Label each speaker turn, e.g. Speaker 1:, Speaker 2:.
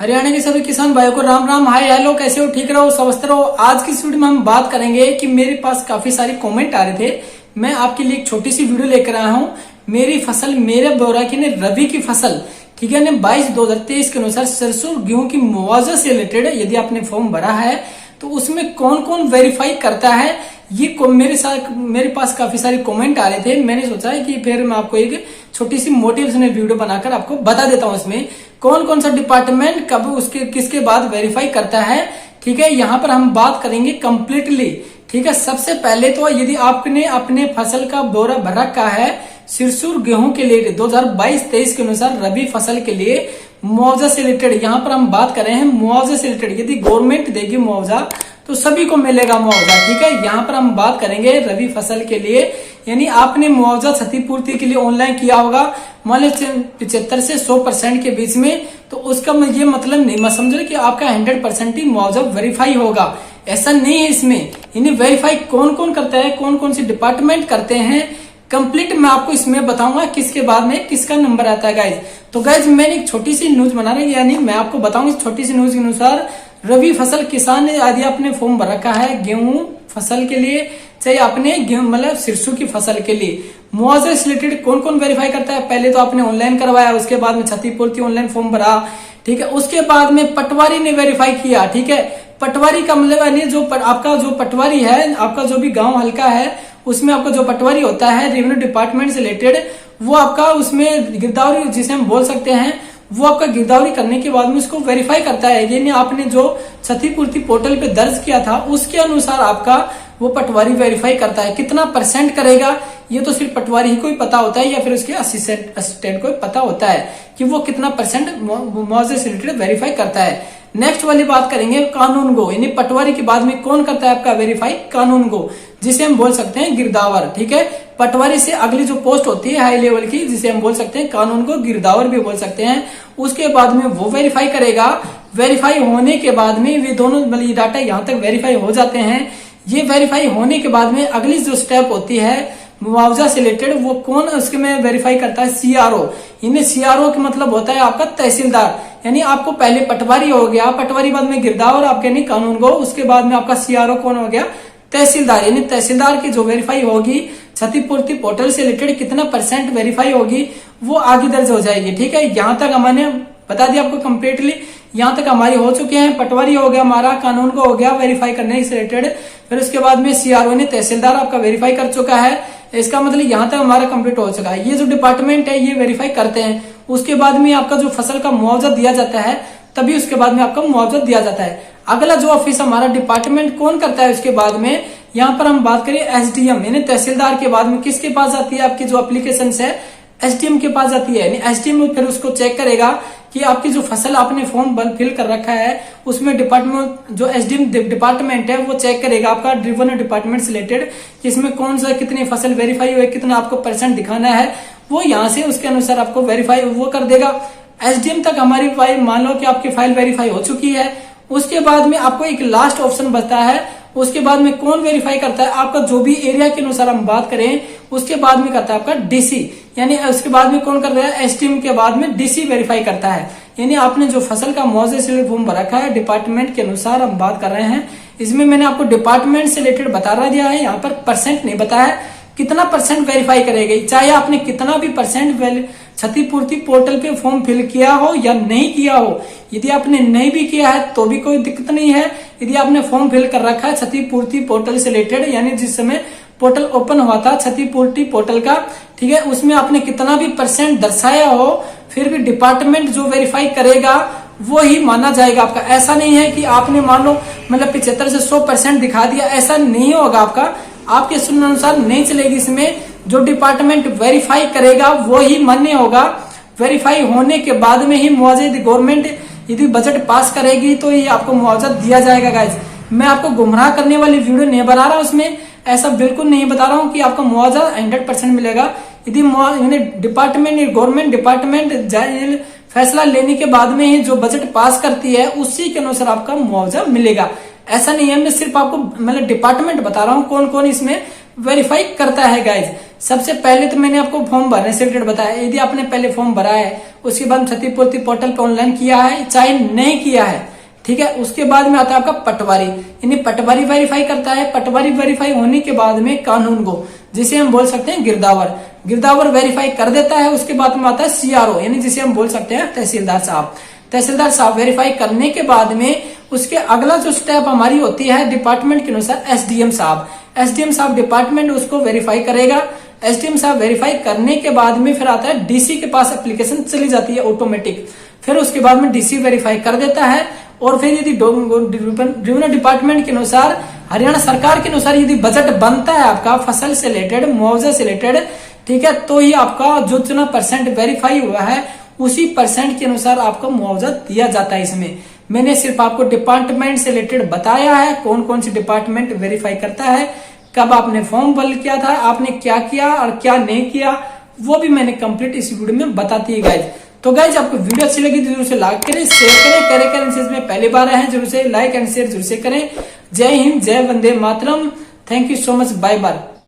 Speaker 1: हरियाणा के सभी किसान भाइयों को राम राम। हाय हेलो, कैसे हो? ठीक रहो, स्वस्थ रहो। आज की इस वीडियो में हम बात करेंगे कि मेरे पास काफी सारे कमेंट आ रहे थे। मैं आपके लिए एक छोटी सी वीडियो लेकर आया हूँ। मेरी फसल मेरे ब्यौरा की ने रबी की फसल, ठीक है, 22/2023 के अनुसार सरसों गेहूं की मुआवजा से रिलेटेड यदि आपने फॉर्म भरा है तो उसमें कौन कौन वेरीफाई करता है, ये मेरे पास काफी सारे कमेंट आ रहे थे। मैंने सोचा है कि फिर मैं आपको एक छोटी सी मोटिवेशनल वीडियो बनाकर आपको बता देता हूँ इसमें कौन कौन सा डिपार्टमेंट कब उसके किसके बाद वेरीफाई करता है। ठीक है, यहाँ पर हम बात करेंगे कंप्लीटली। ठीक है, सबसे पहले तो यदि आपने अपने फसल का ब्यौरा भर रखा है सिरसूर गेहूं के लिए 2022-23 के अनुसार रबी फसल के लिए मुआवजा से रिलेटेड, यहाँ पर हम बात कर रहे हैं मुआवजा से रिलेटेड। यदि गवर्नमेंट देगी मुआवजा तो सभी को मिलेगा मुआवजा। ठीक है, यहाँ पर हम बात करेंगे रबी फसल के लिए, यानी आपने मुआवजा क्षतिपूर्ति के लिए ऑनलाइन किया होगा मान लो 75 से 100% के बीच में, तो उसका ये मतलब नहीं मैं समझ रहा कि आपका 100% ही मुआवजा वेरीफाई होगा। ऐसा नहीं है इसमें। इन्हें वेरीफाई कौन कौन करता है, कौन कौन से डिपार्टमेंट करते हैं, कंप्लीट मैं आपको इसमें बताऊंगा किसके बाद में किसका नंबर आता है गाइज। तो गाइज मैंने एक छोटी सी न्यूज बना रही है, यानी मैं आपको बताऊंगा इस छोटी सी न्यूज के अनुसार रबी फसल किसान ने यदि आपने फॉर्म भर रखा है गेहूं फसल के लिए, चाहे आपने गेहूं मतलब सिरसों की फसल के लिए, मुआवजे से रिलेटेड कौन कौन वेरीफाई करता है। पहले तो आपने ऑनलाइन करवाया, उसके बाद में क्षतिपूर्ति ऑनलाइन फॉर्म भरा। ठीक है, उसके बाद में पटवारी ने वेरीफाई किया। ठीक है, पटवारी का मतलब यानी जो आपका जो पटवारी है, आपका जो भी गांव हल्का है उसमें आपका जो पटवारी होता है रेवेन्यू डिपार्टमेंट से रिलेटेड, वो आपका उसमें गिरदावरी जिसे हम बोल सकते हैं, वो आपका गिरदावरी करने के बाद में उसको वेरीफाई करता है। यानी आपने जो क्षतिपूर्ति पोर्टल पे दर्ज किया था उसके अनुसार आपका वो पटवारी वेरीफाई करता है। कितना परसेंट करेगा ये तो सिर्फ पटवारी ही को ही पता होता है, या फिर उसके असिस्टेंट को पता होता है कि वो कितना परसेंट मुआवजे से रिलेटेड वेरीफाई करता है। नेक्स्ट वाली बात करेंगे कानून गो, यानी पटवारी के बाद में कौन करता है आपका वेरीफाई, कानून गो, जिसे हम बोल सकते हैं गिरदावर। ठीक है, पटवारी से अगली जो पोस्ट होती है हाई लेवल की, जिसे हम बोल सकते हैं कानून को गिरदावर भी बोल सकते हैं, उसके बाद में वो वेरीफाई करेगा। वेरीफाई होने के बाद में वे दोनों मतलब ये डाटा यहाँ तक वेरीफाई हो जाते हैं। ये वेरीफाई होने के बाद में अगली जो स्टेप होती है मुआवजा से रिलेटेड, वो कौन उसके में वेरीफाई करता है, सीआरओ। इन्हें सीआरओ का मतलब होता है आपका तहसीलदार। यानी आपको पहले पटवारी हो गया, पटवारी बाद में गिरदावर आपके नहीं कानून गो, उसके बाद में आपका सीआरओ कौन हो गया, तहसीलदार। यानी तहसीलदार की जो वेरीफाई होगी क्षतिपूर्ति पोर्टल से रिलेटेड कितना परसेंट वेरीफाई होगी वो आगे दर्ज हो जाएगी। ठीक है, यहाँ तक हमने बता दिया आपको कंप्लीटली। यहाँ तक हमारी हो चुके हैं, पटवारी हो गया हमारा, कानून को हो गया वेरीफाई करने से रिलेटेड, फिर उसके बाद में सीआरओ ने तहसीलदार आपका वेरीफाई कर चुका है। इसका मतलब यहाँ तक हमारा कंप्लीट हो चुका है। ये जो डिपार्टमेंट है ये वेरीफाई करते हैं। उसके बाद में आपका जो फसल का मुआवजा दिया जाता है तभी उसके बाद में आपका मुआवजा दिया जाता है। अगला जो ऑफिस हमारा डिपार्टमेंट कौन करता है उसके बाद में, यहाँ पर हम बात करें एसडीएम, यानी तहसीलदार के बाद में किसके पास जाती है आपकी जो एप्लीकेशन है, एसडीएम के पास जाती है। यानी एसडीएम फिर उसको चेक करेगा कि आपकी जो फसल आपने फॉर्म फिल कर रखा है उसमें डिपार्टमेंट जो एसडीएम डिपार्टमेंट है वो चेक करेगा आपका रेवेन्यू डिपार्टमेंट से रिलेटेड कि इसमें कौन सा कितनी फसल वेरीफाई हुई, कितना आपको परसेंट दिखाना है, वो यहाँ से उसके अनुसार आपको वेरीफाई वो कर देगा। एसडीएम तक हमारी फाइल मान लो कि आपकी फाइल वेरीफाई हो चुकी है। उसके बाद में आपको एक लास्ट ऑप्शन बचता है, उसके बाद में कौन वेरीफाई करता है आपका जो भी एरिया के अनुसार हम बात करें, उसके बाद में करता है आपका डीसी। यानी उसके बाद में कौन करता है, एसडीएम के बाद में डीसी वेरीफाई करता है। यानी आपने जो फसल का मुआवजे से रिलेटेड फॉर्म भर रखा है डिपार्टमेंट के अनुसार हम बात कर रहे हैं। इसमें मैंने आपको डिपार्टमेंट से रिलेटेड बता दिया है, यहाँ पर परसेंट नहीं बताया कितना परसेंट वेरीफाई करेगी, चाहे आपने कितना भी परसेंट क्षतिपूर्ति पोर्टल पे फॉर्म फिल किया हो या नहीं किया हो। यदि आपने नहीं भी किया है तो भी कोई दिक्कत नहीं है। यदि आपने फॉर्म फिल कर रखा है क्षतिपूर्ति पोर्टल से रिलेटेड, यानी जिस समय पोर्टल ओपन हुआ था क्षतिपूर्ति पोर्टल का, ठीक है, उसमें आपने कितना भी परसेंट दर्शाया हो फिर भी डिपार्टमेंट जो वेरीफाई करेगा वो ही माना जाएगा आपका। ऐसा नहीं है कि आपने मान लो मतलब 75 से 100% दिखा दिया, ऐसा नहीं होगा आपका। आपके सुनने अनुसार नहीं चलेगी। इसमें जो डिपार्टमेंट वेरीफाई करेगा वो ही मान्य होगा। वेरीफाई होने के बाद में ही मुआवजा यदि गवर्नमेंट यदि बजट पास करेगी तो ये आपको मुआवजा दिया जाएगा गाइज। मैं आपको गुमराह करने वाली वीडियो नहीं बना रहा हूँ, उसमें ऐसा बिल्कुल नहीं बता रहा हूँ कि आपका मुआवजा 100% मिलेगा। यदि डिपार्टमेंट गवर्नमेंट डिपार्टमेंट फैसला लेने के बाद में ही जो बजट पास करती है उसी के अनुसार आपका मुआवजा मिलेगा। ऐसा नहीं है, मैं सिर्फ आपको मतलब डिपार्टमेंट बता रहा हूँ कौन कौन इसमें वेरीफाई करता है गाइज। सबसे पहले तो मैंने आपको फॉर्म भरने से रिलेटेड बताया। यदि आपने पहले फॉर्म भरा है, उसके बाद क्षतिपूर्ति पोर्टल पे ऑनलाइन किया है, चाहे नहीं किया है, ठीक है, उसके बाद में आता है आपका पटवारी, यानी पटवारी वेरीफाई करता है। पटवारी वेरीफाई होने के बाद में कानून गो, जिसे हम बोल सकते हैं गिरदावर, गिरदावर वेरीफाई कर देता है। उसके बाद में आता है सीआरओ, यानी जिसे हम बोल सकते हैं तहसीलदार साहब। तहसीलदार साहब वेरीफाई करने के बाद में उसके अगला जो स्टेप हमारी होती है डिपार्टमेंट के अनुसार एसडीएम साहब। एसडीएम साहब डिपार्टमेंट उसको वेरीफाई करेगा। एसडीएम साहब वेरीफाई करने के बाद में फिर आता है डीसी के पास एप्लीकेशन चली जाती है ऑटोमेटिक। फिर उसके बाद में डीसी वेरीफाई कर देता है। और फिर यदि रेवेन्यू डिपार्टमेंट के अनुसार, हरियाणा सरकार के अनुसार यदि बजट बनता है आपका फसल से रिलेटेड, मुआवजे से रिलेटेड, ठीक है, तो ही आपका जो जितना परसेंट वेरीफाई हुआ है उसी परसेंट के अनुसार आपको मुआवजा दिया जाता है। इसमें मैंने सिर्फ आपको डिपार्टमेंट से रिलेटेड बताया है, कौन कौन सी डिपार्टमेंट वेरीफाई करता है, कब आपने फॉर्म फिल किया था, आपने क्या किया और क्या नहीं किया, वो भी मैंने कंप्लीट इस वीडियो में बताती है गाइज। तो गाइज आपको वीडियो अच्छी लगी तो जरूर से लाइक करें, शेयर करें, में पहली बार आए हैं जरूर से लाइक एंड शेयर जरूर से करें। जय हिंद, जय वंदे मातरम। Thank you so much, bye bye.